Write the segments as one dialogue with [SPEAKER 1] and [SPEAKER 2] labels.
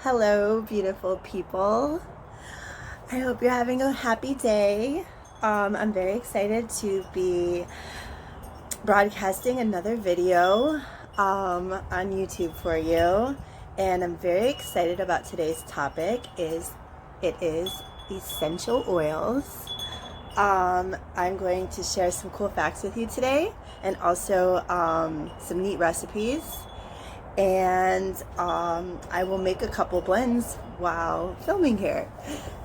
[SPEAKER 1] Hello, beautiful people. I hope you're having a happy day. I'm very excited to be broadcasting another video on YouTube for you, and I'm very excited about today's topic. It is essential oils. I'm going to share some cool facts with you today, and also some neat recipes. And I will make a couple blends while filming here,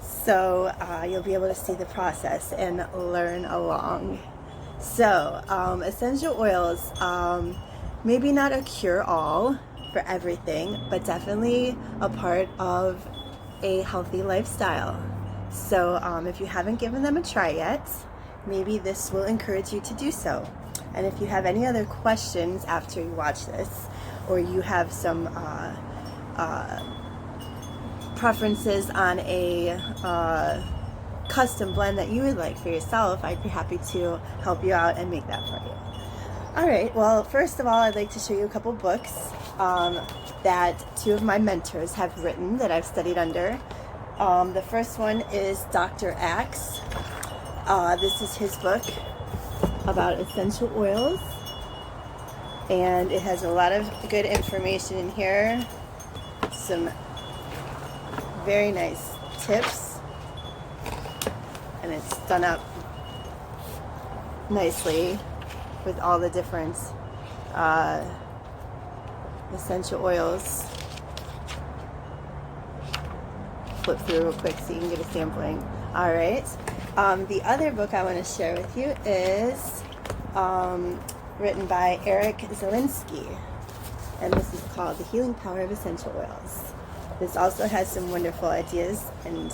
[SPEAKER 1] so you'll be able to see the process and learn along. So essential oils, maybe not a cure-all for everything, but definitely a part of a healthy lifestyle. So if you haven't given them a try yet, maybe this will encourage you to do so. And if you have any other questions after you watch this, or you have some preferences on a custom blend that you would like for yourself, I'd be happy to help you out and make that for you. Alright, well, first of all, I'd like to show you a couple books that two of my mentors have written that I've studied under. The first one is Dr. Axe. This is his book about essential oils, and it has a lot of good information in here, some very nice tips, and it's done up nicely with all the different essential oils. Flip through real quick so you can get a sampling. Alright, the other book I want to share with you is written by Eric Zielinski, and this is called The Healing Power of Essential Oils. This also has some wonderful ideas and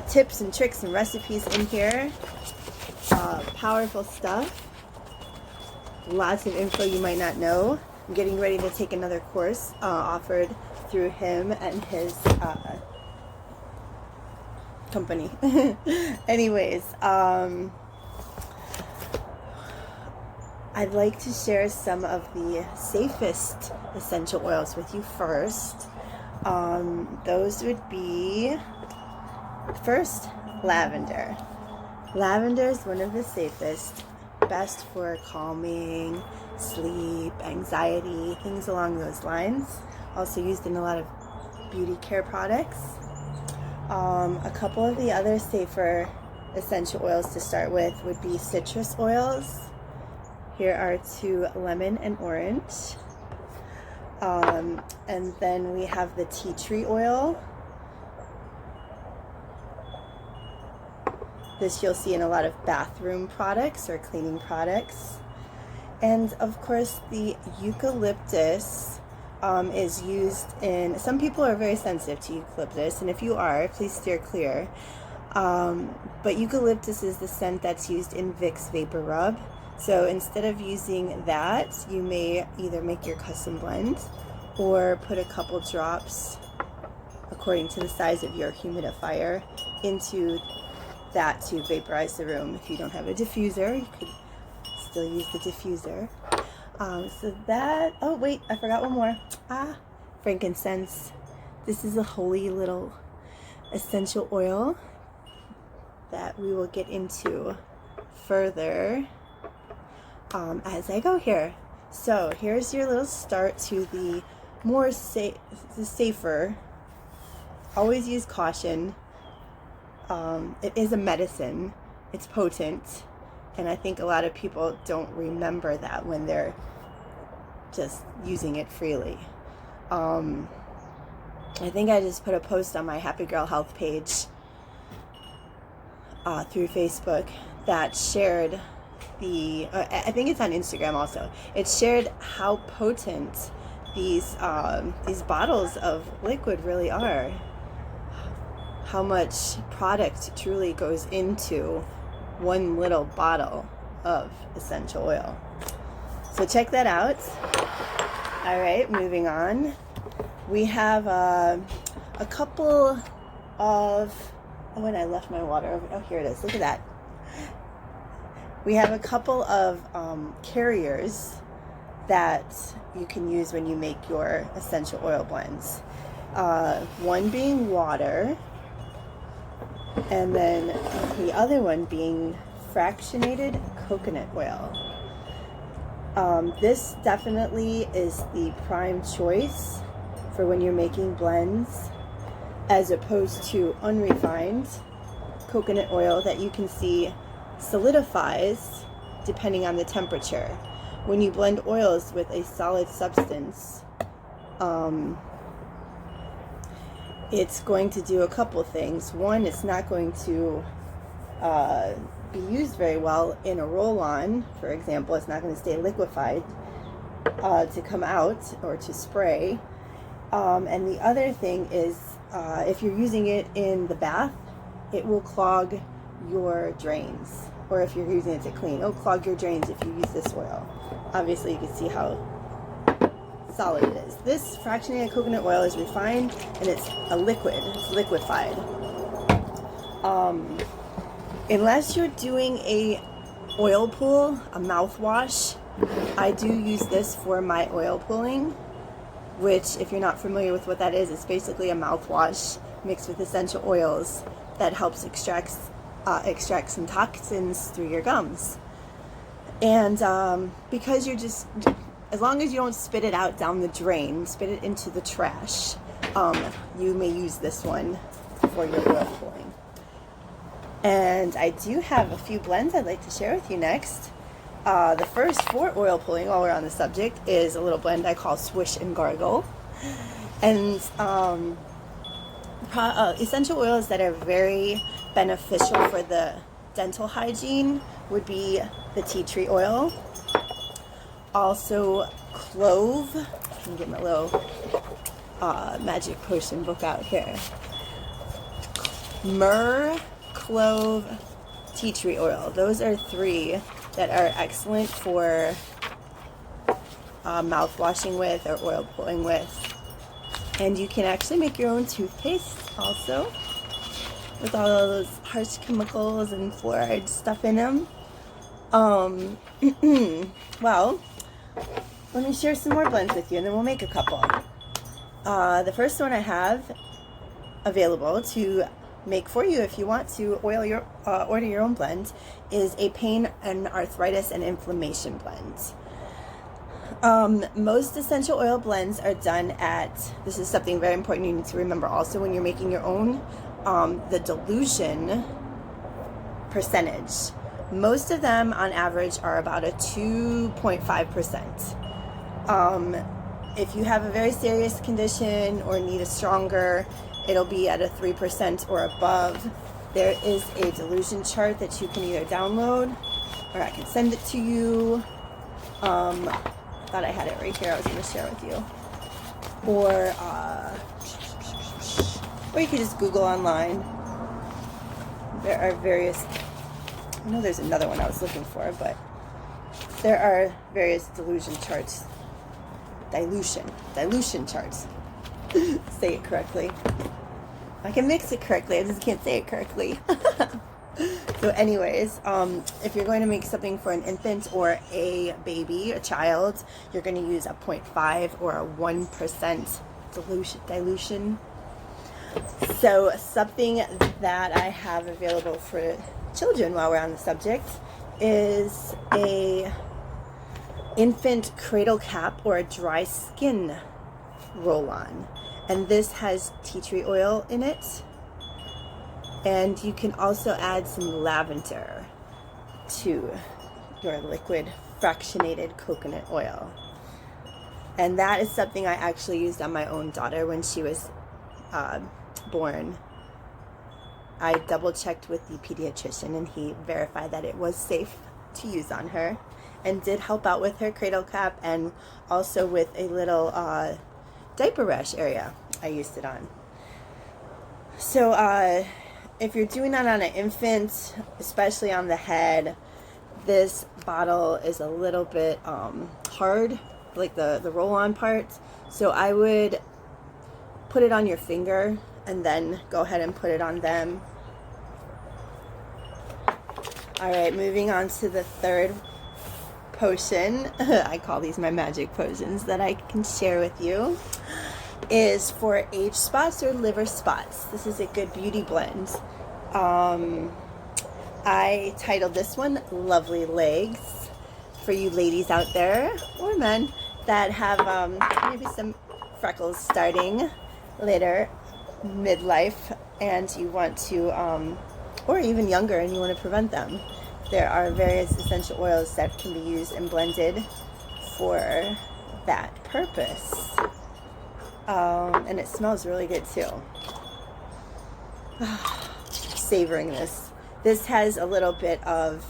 [SPEAKER 1] tips and tricks and recipes in here. Powerful stuff. Lots of info you might not know. I'm getting ready to take another course offered through him and his company. Anyways, I'd like to share some of the safest essential oils with you first. Those would be, first, lavender. Lavender is one of the safest, best for calming, sleep, anxiety, things along those lines. Also used in a lot of beauty care products. A couple of the other safer essential oils to start with would be citrus oils. Here are two, lemon and orange. And then we have the tea tree oil. This you'll see in a lot of bathroom products or cleaning products. And of course the eucalyptus is used in, some people are very sensitive to eucalyptus, and if you are, please steer clear. But eucalyptus is the scent that's used in Vicks Vapor Rub. So instead of using that, you may either make your custom blend or put a couple drops, according to the size of your humidifier, into that to vaporize the room. If you don't have a diffuser, you could still use the diffuser. So that, oh wait, I forgot one more. Frankincense. This is a holy little essential oil that we will get into further as I go here. So here's your little start to the more safer. Always use caution. It is a medicine. It's potent, and I think a lot of people don't remember that when they're just using it freely. I think I just put a post on my Happygirl Health page through Facebook that shared the, I think it's on Instagram also. It shared how potent these bottles of liquid really are. How much product truly goes into one little bottle of essential oil. So check that out. All right, moving on. We have a couple of, oh, and I left my water over, oh, here it is, look at that. We have a couple of carriers that you can use when you make your essential oil blends. one being water, and then the other one being fractionated coconut oil. This definitely is the prime choice for when you're making blends, as opposed to unrefined coconut oil that you can see solidifies depending on the temperature. When you blend oils with a solid substance, it's going to do a couple things. One, it's not going to be used very well in a roll-on, for example. It's not going to stay liquefied to come out or to spray. And the other thing is, if you're using it in the bath, it will clog your drains. Or if you're using it to clean, it'll clog your drains if you use this oil. Obviously, you can see how solid it is. This fractionated coconut oil is refined, and it's a liquid. It's liquefied. Unless you're doing a oil pull, a mouthwash, I do use this for my oil pulling, which, if you're not familiar with what that is, it's basically a mouthwash mixed with essential oils that helps extract some toxins through your gums. And because you're just, as long as you don't spit it out down the drain, spit it into the trash, you may use this one for your oil pulling. And I do have a few blends I'd like to share with you next. The first for oil pulling, while we're on the subject, is a little blend I call Swish and Gargle. And essential oils that are very beneficial for the dental hygiene would be the tea tree oil. Also clove. I can get my little magic potion book out here. Myrrh, clove, tea tree oil. Those are three that are excellent for mouth washing with or oil pulling with. And you can actually make your own toothpaste also, with all of those harsh chemicals and fluoride stuff in them. Well, let me share some more blends with you, and then we'll make a couple. The first one I have available to make for you, if you want to order your own blend, is a pain and arthritis and inflammation blend. Most essential oil blends are done at, this is something very important you need to remember also when you're making your own, the dilution percentage. Most of them on average are about a 2.5%. If you have a very serious condition or need a stronger, it'll be at a 3% or above. There is a dilution chart that you can either download or I can send it to you. Thought I had it right here. I was going to share with you. Or you could just Google online. There are various, I know there's another one I was looking for, but there are various dilution charts. Dilution charts. Say it correctly. I can mix it correctly, I just can't say it correctly. So anyways, if you're going to make something for an infant or a baby, a child, you're going to use a 0.5 or a 1% dilution. So something that I have available for children while we're on the subject is a infant cradle cap or a dry skin roll-on. And this has tea tree oil in it. And you can also add some lavender to your liquid fractionated coconut oil. And that is something I actually used on my own daughter when she was born. I double checked with the pediatrician and he verified that it was safe to use on her, and did help out with her cradle cap and also with a little diaper rash area I used it on. So if you're doing that on an infant, especially on the head, this bottle is a little bit hard, like the roll-on part. So I would put it on your finger and then go ahead and put it on them. All right, moving on to the third potion. I call these my magic potions that I can share with you. is for age spots or liver spots. This is a good beauty blend. I titled this one Lovely Legs, for you ladies out there, or men, that have maybe some freckles starting later midlife, and you want to, or even younger, and you want to prevent them. There are various essential oils that can be used and blended for that purpose. And it smells really good too. Savoring this. This has a little bit of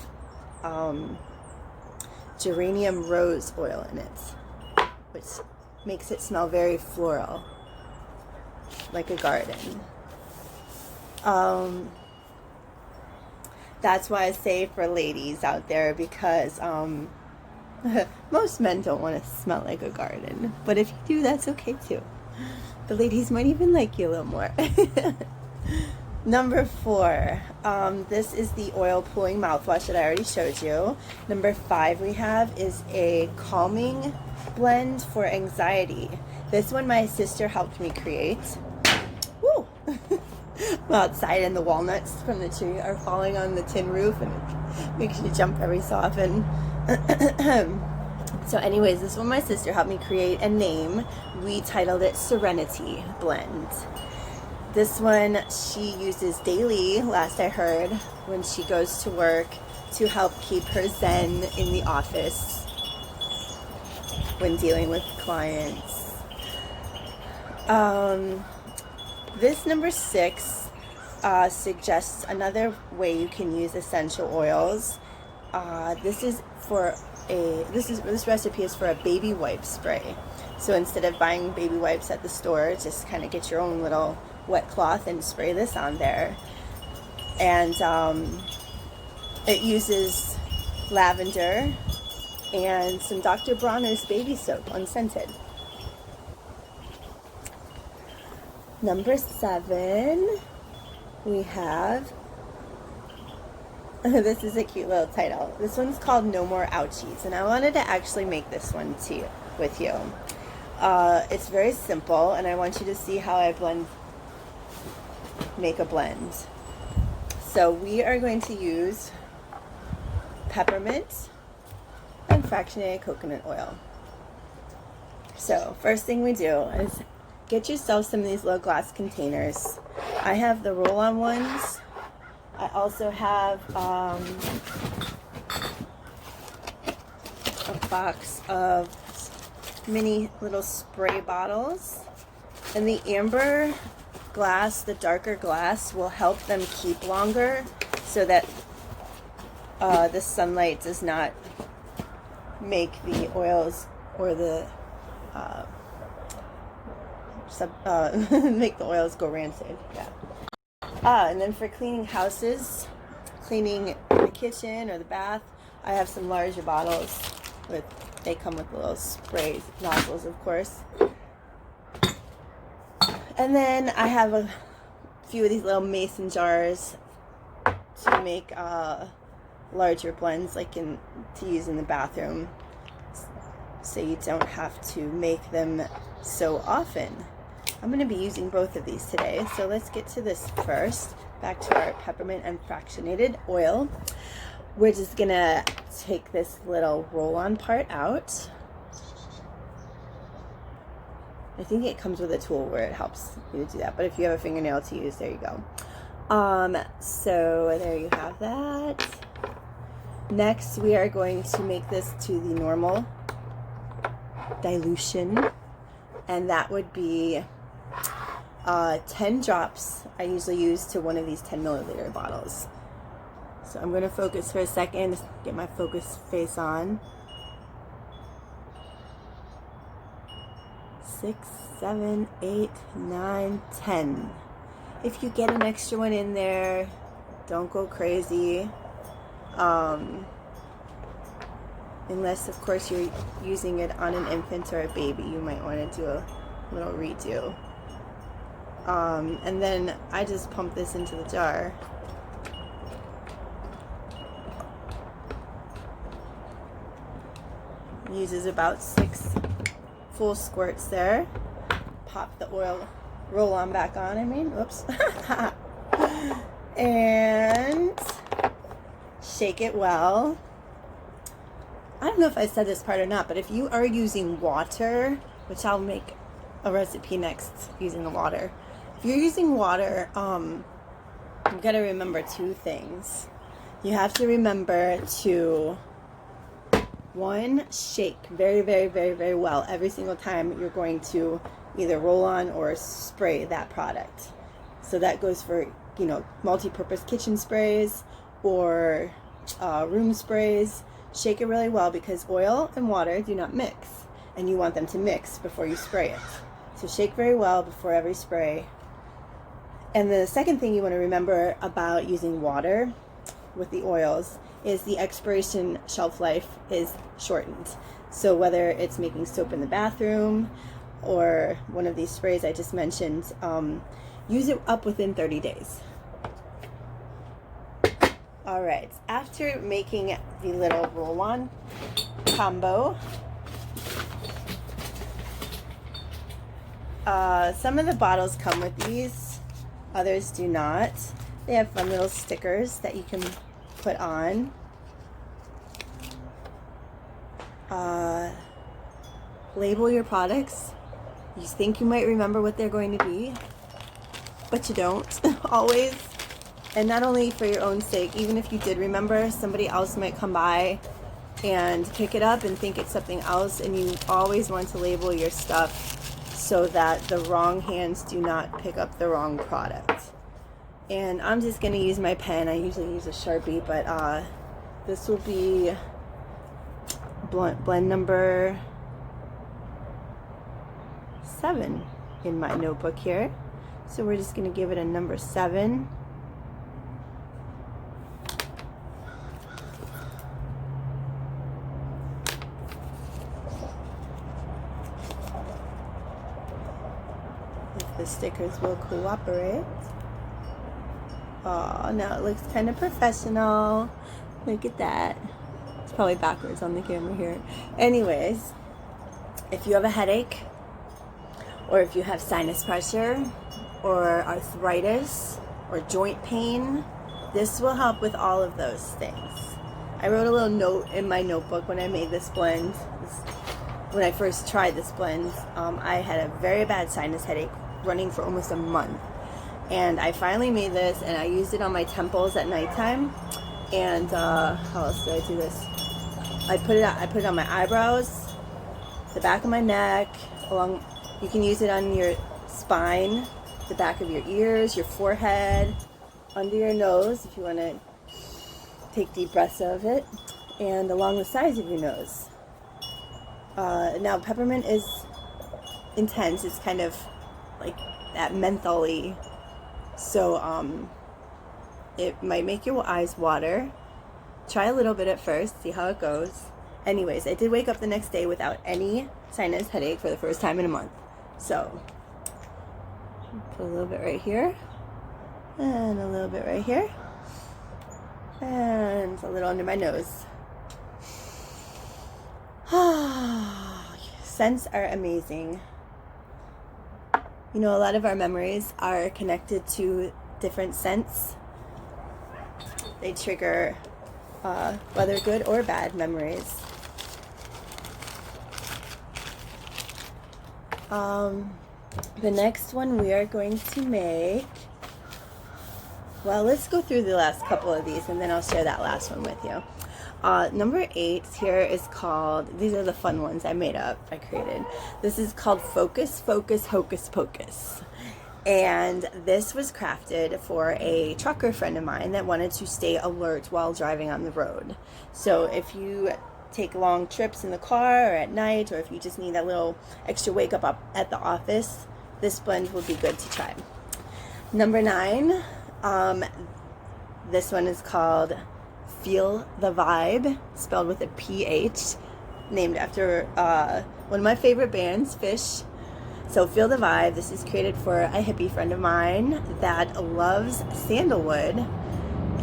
[SPEAKER 1] geranium rose oil in it, which makes it smell very floral, like a garden. That's why I say for ladies out there, because most men don't want to smell like a garden, but if you do, that's okay too. The ladies might even like you a little more. Number 4, this is the oil pulling mouthwash that I already showed you. Number 5 we have is a calming blend for anxiety. This one my sister helped me create. Woo! I'm outside and the walnuts from the tree are falling on the tin roof, and it makes you jump every so often. So anyways, this one my sister helped me create and name. We titled it Serenity Blend. This one she uses daily, last I heard, when she goes to work to help keep her zen in the office when dealing with clients. This number 6 suggests another way you can use essential oils. This recipe is for a baby wipe spray. So instead of buying baby wipes at the store, just kind of get your own little wet cloth and spray this on there. And it uses lavender and some Dr. Bronner's baby soap, unscented. Number 7, we have, this is a cute little title. This one's called No More Ouchies, and I wanted to actually make this one with you. It's very simple, and I want you to see how I make a blend. So we are going to use peppermint and fractionated coconut oil. So first thing we do is get yourself some of these little glass containers. I have the roll-on ones. I also have a box of mini little spray bottles. And the amber glass, the darker glass, will help them keep longer so that the sunlight does not make the oils or the make the oils go rancid. Yeah. And then for cleaning houses, cleaning the kitchen or the bath, I have some larger bottles they come with little spray nozzles, of course. And then I have a few of these little mason jars to make larger blends, like to use in the bathroom, so you don't have to make them so often. I'm going to be using both of these today, so let's get to this first. Back to our peppermint and fractionated oil. We're just going to take this little roll-on part out. I think it comes with a tool where it helps you to do that, but if you have a fingernail to use, there you go. So there you have that. Next, we are going to make this to the normal dilution, and that would be 10 drops. I usually use to one of these 10 milliliter bottles. So I'm going to focus for a second, get my focus face on. 6, 7, 8, 9, 10. If you get an extra one in there, don't go crazy. Unless, of course, you're using it on an infant or a baby, you might want to do a little redo. And then I just pump this into the jar. Uses about 6 full squirts there. pop the oil roll-on back on, whoops. And shake it well. I don't know if I said this part or not, but if you are using water, which I'll make a recipe next using the water. If you're using water, you've got to remember two things. You have to remember to, one, shake very, very, very, very well every single time you're going to either roll on or spray that product. So that goes for, you know, multi-purpose kitchen sprays or room sprays. Shake it really well because oil and water do not mix, and you want them to mix before you spray it. So shake very well before every spray. And the second thing you want to remember about using water with the oils is the expiration shelf life is shortened. So whether it's making soap in the bathroom or one of these sprays I just mentioned, use it up within 30 days. All right, after making the little roll-on combo, some of the bottles come with these, others do not. They have fun little stickers that you can put on. Label your products. You think you might remember what they're going to be, but you don't always. And not only for your own sake, even if you did remember, somebody else might come by and pick it up and think it's something else, and you always want to label your stuff so that the wrong hands do not pick up the wrong product. And I'm just going to use my pen. I usually use a Sharpie, but this will be blend number 7 in my notebook here. So we're just going to give it a number 7. If the stickers will cooperate. Oh, now it looks kind of professional. Look at that. It's probably backwards on the camera here. Anyways, if you have a headache, or if you have sinus pressure, or arthritis, or joint pain, this will help with all of those things. I wrote a little note in my notebook when I made this blend. When I first tried this blend, I had a very bad sinus headache running for almost a month. And I finally made this, and I used it on my temples at nighttime. And how else did I do this? I put it on my eyebrows, the back of my neck, along. You can use it on your spine, the back of your ears, your forehead, under your nose if you want to take deep breaths of it, and along the sides of your nose. Now peppermint is intense. It's kind of like that mentholy. So it might make your eyes water. Try a little bit at first, see how it goes. Anyways, I did wake up the next day without any sinus headache for the first time in a month. So put a little bit right here, and a little bit right here, and a little under my nose. Scents are amazing. You know, a lot of our memories are connected to different scents. They trigger whether good or bad memories. The next one we are going to make, well, let's go through the last couple of these and then I'll share that last one with you. Number 8 here is called, these are the fun ones I made up, I created. This is called Focus, Focus, Hocus Pocus. And this was crafted for a trucker friend of mine that wanted to stay alert while driving on the road. So if you take long trips in the car or at night, or if you just need a little extra wake up at the office, this blend will be good to try. Number 9, this one is called Feel the Vibe, spelled with a PH, named after one of my favorite bands, Fish. So Feel the Vibe, this is created for a hippie friend of mine that loves sandalwood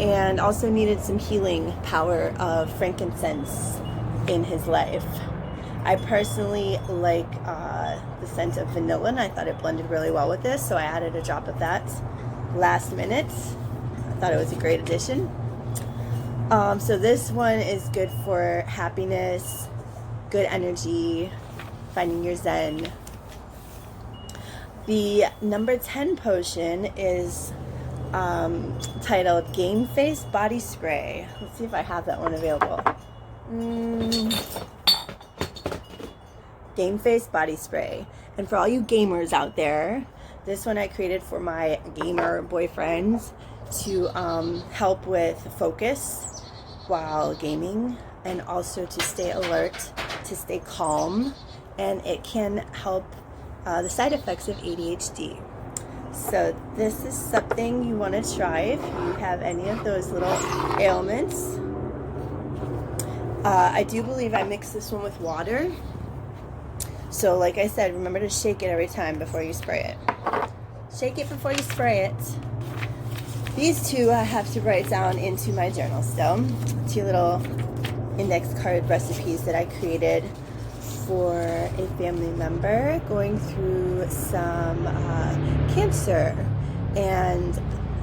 [SPEAKER 1] and also needed some healing power of frankincense in his life. I personally like the scent of vanilla, and I thought it blended really well with this, so I added a drop of that last minute. I thought it was a great addition. So this one is good for happiness, good energy, finding your zen. The number 10 potion is titled Game Face Body Spray. Let's see if I have that one available. Game Face Body Spray. And for all you gamers out there, this one I created for my gamer boyfriends to help with focus while gaming, and also to stay alert, to stay calm, and it can help the side effects of ADHD. So this is something you want to try if you have any of those little ailments. I do believe I mixed this one with water. So like I said, remember to shake it every time before you spray it. Shake it before you spray it. These two I have to write down into my journal still. 2 little index card recipes that I created for a family member going through some cancer. And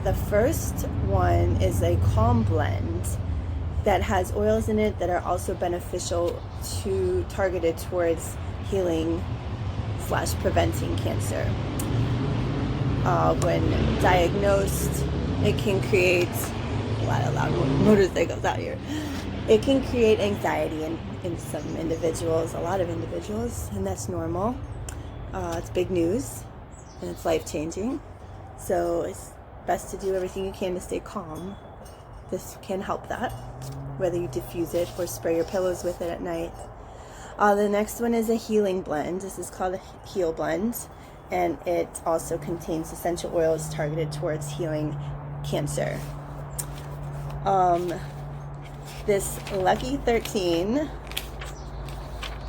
[SPEAKER 1] the first one is a calm blend that has oils in it that are also beneficial to targeted towards healing / preventing cancer. When diagnosed, it can create a lot of loud motorcycles out here. It can create anxiety in some individuals, a lot of individuals, and that's normal. It's big news, and it's life-changing. So it's best to do everything you can to stay calm. This can help that, whether you diffuse it or spray your pillows with it at night. The next one is a healing blend. This is called a Heal Blend, and it also contains essential oils targeted towards healing cancer. This Lucky 13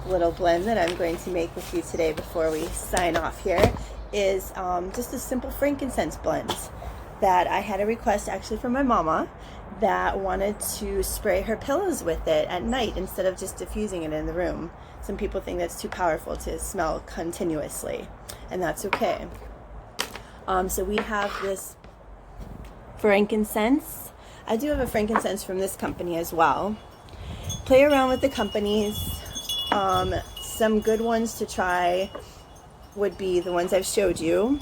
[SPEAKER 1] little blend that I'm going to make with you today before we sign off here is just a simple frankincense blend that I had a request actually from my mama that wanted to spray her pillows with it at night instead of just diffusing it in the room. Some people think that's too powerful to smell continuously, and that's okay. So we have this frankincense. I do have a frankincense from this company as well. Play around with the companies. Some good ones to try would be the ones I've showed you.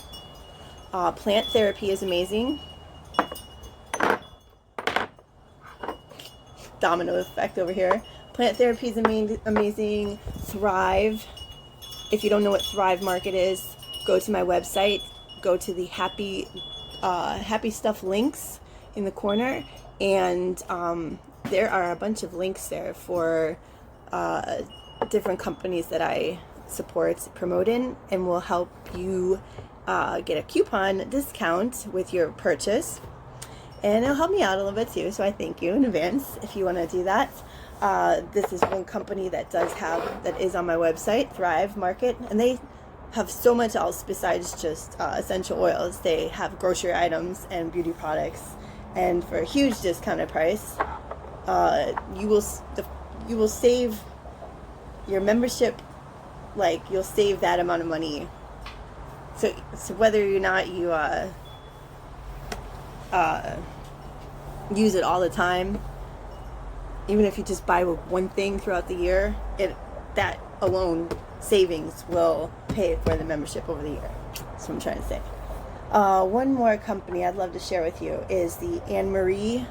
[SPEAKER 1] Plant Therapy is amazing. Domino effect over here. Plant Therapy is amazing. Thrive. If you don't know what Thrive Market is, go to my website. Go to the Happy Stuff links in the corner, and there are a bunch of links there for different companies that I support, promote in, and will help you get a coupon discount with your purchase. And it'll help me out a little bit too, so I thank you in advance if you want to do that. This is one company that is on my website, Thrive Market, and they have so much else besides just essential oils. They have grocery items and beauty products, and for a huge discounted price, you will save your membership. Like, you'll save that amount of money. So whether or not you use it all the time, even if you just buy one thing throughout the year, that alone savings will pay for the membership over the year. That's what I'm trying to say. One more company I'd love to share with you is the Anne Marie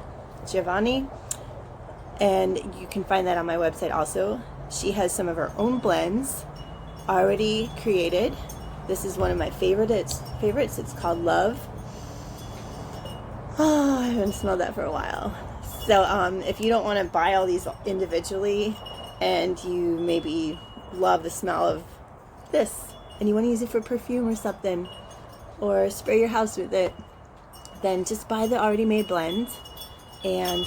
[SPEAKER 1] Giovanni, and you can find that on my website also. She has some of her own blends already created. This is one of my favorites. It's called Love. Oh, I haven't smelled that for a while. So if you don't want to buy all these individually, and you maybe love the smell of this, and you want to use it for perfume or something, or spray your house with it, then just buy the already made blend and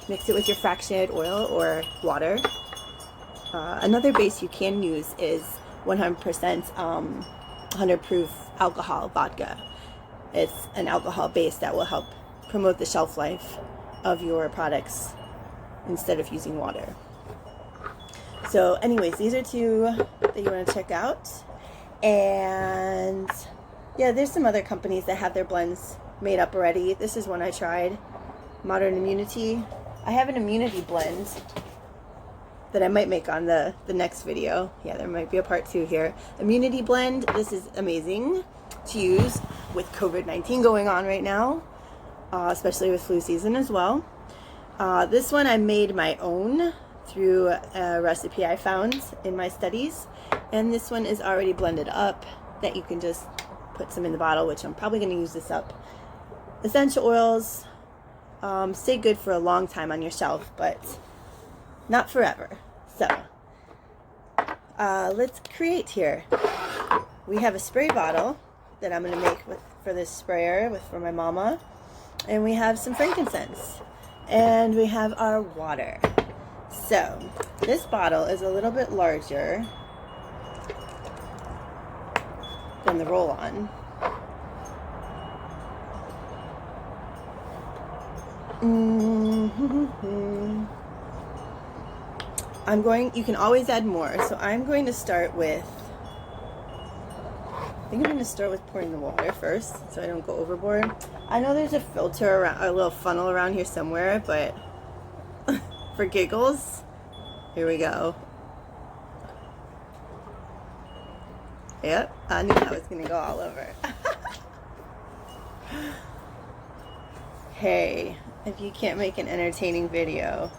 [SPEAKER 1] mix it with your fractionated oil or water. Another base you can use is 100% 100 proof alcohol vodka. It's an alcohol base that will help promote the shelf life of your products instead of using water. So anyways, these are two that you want to check out. And yeah, there's some other companies that have their blends made up already. This is one I tried, Modern Immunity. I have an immunity blend that I might make on the next video. Yeah, there might be a part 2 here. Immunity blend, this is amazing to use with COVID-19 going on right now, especially with flu season as well. This one I made my own through a recipe I found in my studies, and this one is already blended up that you can just put some in the bottle, which I'm probably going to use this up. Essential oils stay good for a long time on your shelf, but not forever. So let's create here. We have a spray bottle that I'm going to make for this sprayer for my mama, and we have some frankincense, and we have our water. So this bottle is a little bit larger than the roll-on. You can always add more, so I'm going to start with, I think I'm going to start with pouring the water first so I don't go overboard. I know there's a filter around, a little funnel around here somewhere, but for giggles, here we go. Yep, I knew that was going to go all over. Hey, if you can't make an entertaining video,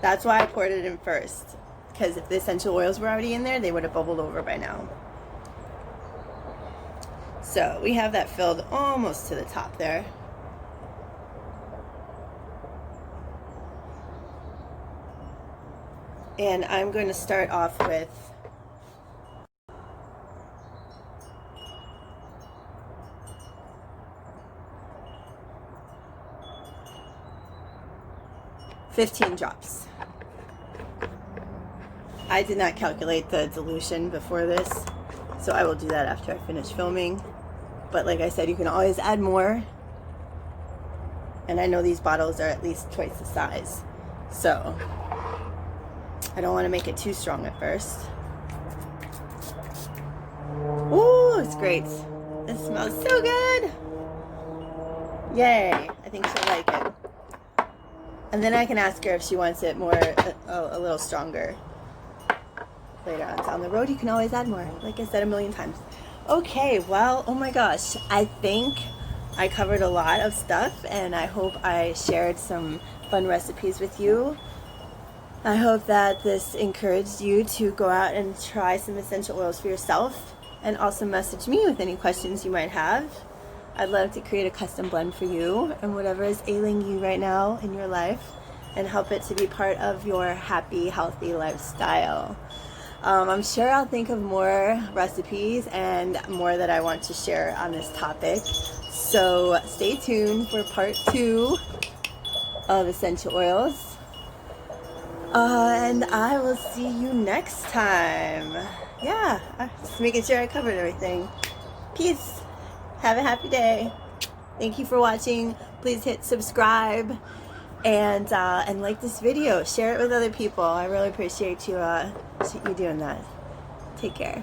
[SPEAKER 1] that's why I poured it in first, because if the essential oils were already in there, they would have bubbled over by now. So we have that filled almost to the top there. And I'm going to start off with $15 drops. I did not calculate the dilution before this, so I will do that after I finish filming. But like I said, you can always add more. And I know these bottles are at least twice the size, so I don't want to make it too strong at first. Ooh, it's great. It smells so good. Yay, I think she'll like it. And then I can ask her if she wants it more, a little stronger. Later on down the road, you can always add more, like I said a million times. Okay, well, oh my gosh, I think I covered a lot of stuff, and I hope I shared some fun recipes with you. I hope that this encouraged you to go out and try some essential oils for yourself, and also message me with any questions you might have. I'd love to create a custom blend for you and whatever is ailing you right now in your life, and help it to be part of your happy, healthy lifestyle. I'm sure I'll think of more recipes and more that I want to share on this topic. So stay tuned for part 2 of essential oils. And I will see you next time. Yeah, just making sure I covered everything. Peace. Have a happy day. Thank you for watching. Please hit subscribe and like this video. Share it with other people. I really appreciate you doing that. Take care.